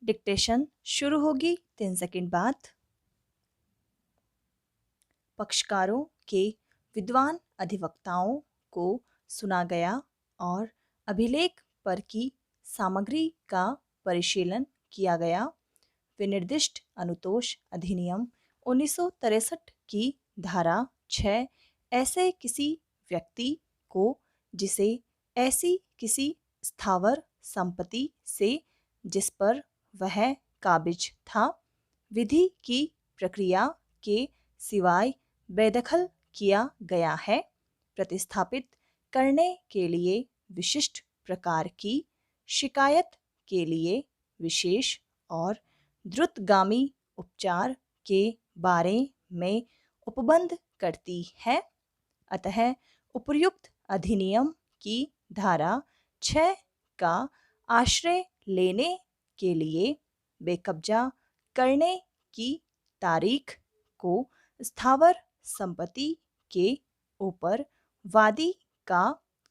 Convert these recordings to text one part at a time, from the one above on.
Dictation शुरू होगी 3 second बाद। पक्षकारों के विद्वान अधिवक्ताओं को सुना गया और अभिलेख पर की सामग्री का परिशीलन किया गया। विनिर्दिष्ट अनुतोष अधिनियम 1963 की धारा 6 ऐसे किसी व्यक्ति को जिसे ऐसी किसी स्थावर संपत्ति से जिस पर वह काबिज था विधि की प्रक्रिया के सिवाय बेदखल किया गया है, प्रतिस्थापित करने के लिए विशिष्ट प्रकार की शिकायत के लिए विशेष और द्रुतगामी उपचार के बारे में उपबंध करती है। अतः उपर्युक्त अधिनियम की धारा 6 का आश्रय लेने के लिए बेकब्जा करने की तारीख को स्थावर संपत्ति के ऊपर वादी का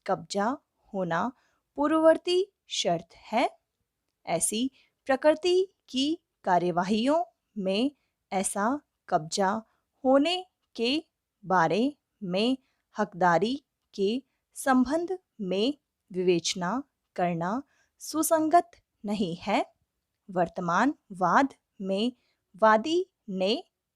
कब्जा होना पूर्ववर्ती शर्त है। ऐसी प्रकृति की कार्यवाहियों में ऐसा कब्जा होने के बारे में हकदारी के संबंध में विवेचना करना सुसंगत नहीं है। वर्तमान वाद में वादी ने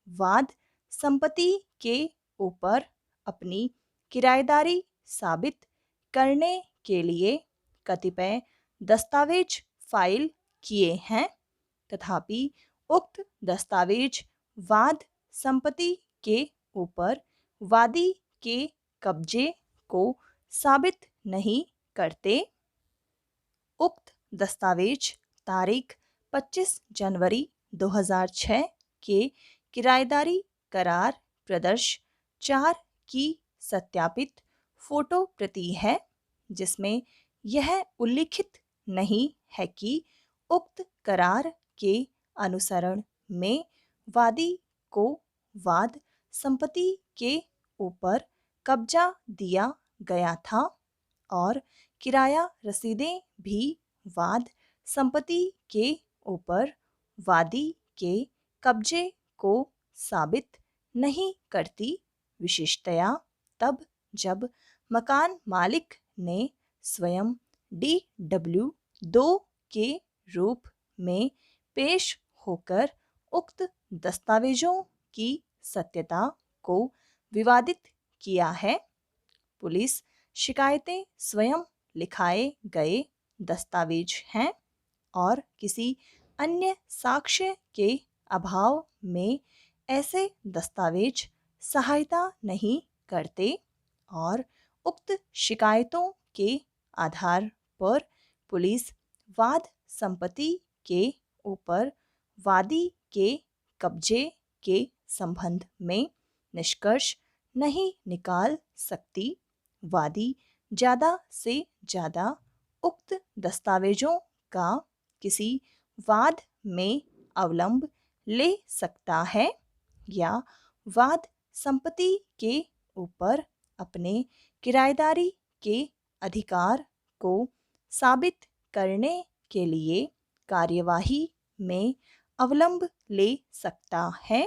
वाद संपत्ति के ऊपर अपनी किराएदारी साबित करने के लिए कतिपय दस्तावेज फाइल किए हैं, तथापि उक्त दस्तावेज वाद संपत्ति के ऊपर वादी के कब्जे को साबित नहीं करते। उक्त दस्तावेज तारीख 25 जनवरी 2006 के किराएदारी करार प्रदर्श 4 की सत्यापित फोटो प्रति है, जिसमें यह उल्लिखित नहीं है कि उक्त करार के अनुसरण में वादी को वाद संपत्ति के ऊपर कब्जा दिया गया था और किराया रसीदें भी वाद संपत्ति के ऊपर वादी के कब्जे को साबित नहीं करती, विशेषतया तब जब मकान मालिक ने स्वयं DW2 के रूप में पेश होकर उक्त दस्तावेजों की सत्यता को विवादित किया है। पुलिस शिकायतें स्वयं लिखाए गए दस्तावेज हैं और किसी अन्य साक्ष्य के अभाव में ऐसे दस्तावेज सहायता नहीं करते और उक्त शिकायतों के आधार पर पुलिस वाद संपत्ति के ऊपर वादी के कब्जे के संबंध में निष्कर्ष नहीं निकाल सकती। वादी ज़्यादा से ज़्यादा उक्त दस्तावेजों का किसी वाद में अवलंब ले सकता है या वाद संपत्ति के ऊपर अपने किराएदारी के अधिकार को साबित करने के लिए कार्यवाही में अवलंब ले सकता है।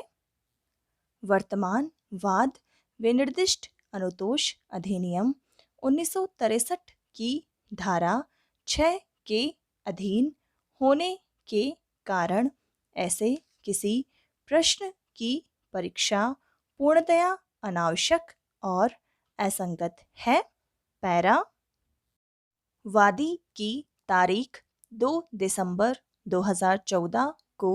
वर्तमान वाद विनिर्दिष्ट अनुतोष अधिनियम 1963 की धारा 6 के अधीन होने के कारण ऐसे किसी प्रश्न की परीक्षा पूर्णतया अनावश्यक और असंगत है। पैरा वादी की तारीख 2 दिसंबर 2014 को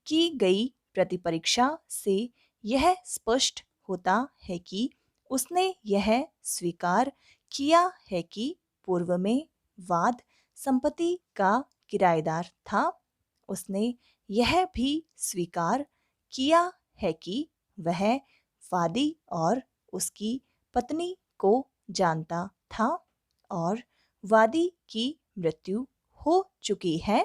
की गई प्रतिपरीक्षा से यह स्पष्ट होता है कि उसने यह स्वीकार किया है कि पूर्व में वाद संपत्ति का किराएदार था। उसने यह भी स्वीकार किया है कि वह वादी और उसकी पत्नी को जानता था और वादी की मृत्यु हो चुकी है।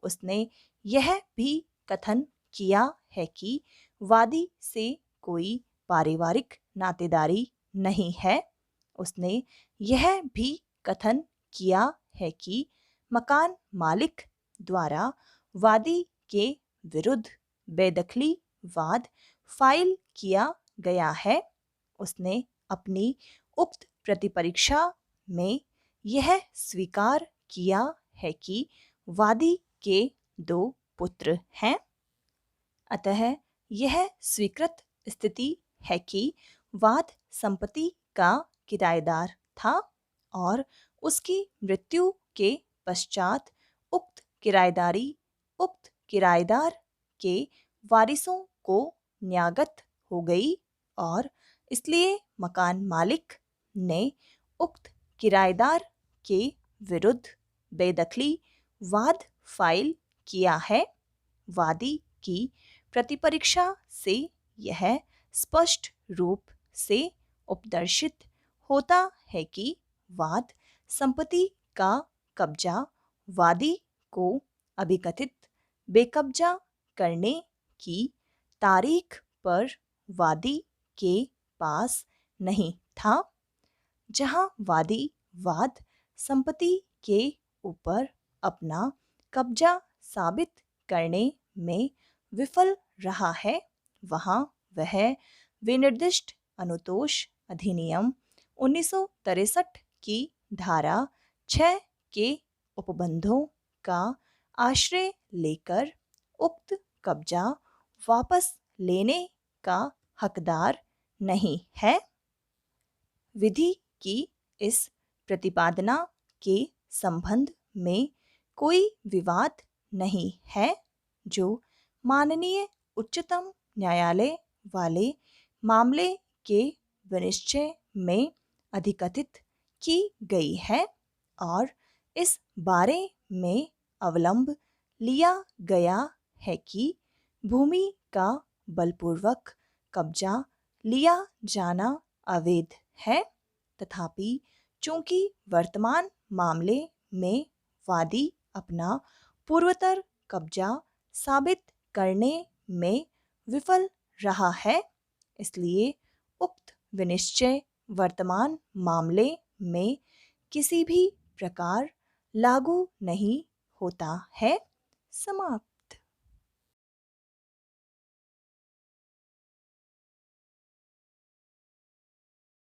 उसने यह भी कथन किया है कि वादी से कोई पारिवारिक नातेदारी नहीं है। उसने यह भी कथन किया है कि मकान मालिक द्वारा वादी के विरुद्ध बेदखली वाद फाइल किया गया है, उसने अपनी उक्त प्रतिपरीक्षा में यह स्वीकार किया है कि वादी के 2 पुत्र हैं। अतः यह स्वीकृत स्थिति है कि वाद संपत्ति का किराएदार था और उसकी मृत्यु के पश्चात उक्त किराएदार के वारिसों को न्यागत हो गई और इसलिए मकान मालिक ने उक्त किराएदार के विरुद्ध बेदखली वाद फाइल किया है। वादी की प्रतिपरीक्षा से यह स्पष्ट रूप से उपदर्शित होता है कि वाद संपत्ति का कब्जा वादी को अभिकथित बेकब्जा करने की तारीख पर वादी के पास नहीं था, जहां वादी वाद संपत्ति के ऊपर अपना कब्जा साबित करने में विफल रहा है, वहां वह विनिर्दिष्ट अनुतोष अधिनियम 1963 की धारा 6 के उपबंधों का आश्रय लेकर उक्त कब्जा वापस लेने का हकदार नहीं है। विधि की इस प्रतिपादना के संबंध में कोई विवाद नहीं है, जो माननीय उच्चतम न्यायालय वाले मामले के विनिश्चय में अधिकथित की गई है और इस बारे में अवलंब लिया गया है कि भूमि का बलपूर्वक कब्जा लिया जाना अवैध है। तथापि चूंकि वर्तमान मामले में वादी अपना पूर्वोत्तर कब्जा साबित करने में विफल रहा है, इसलिए उक्त विनिश्चय वर्तमान मामले में किसी भी प्रकार लागू नहीं होता है। समाप्त।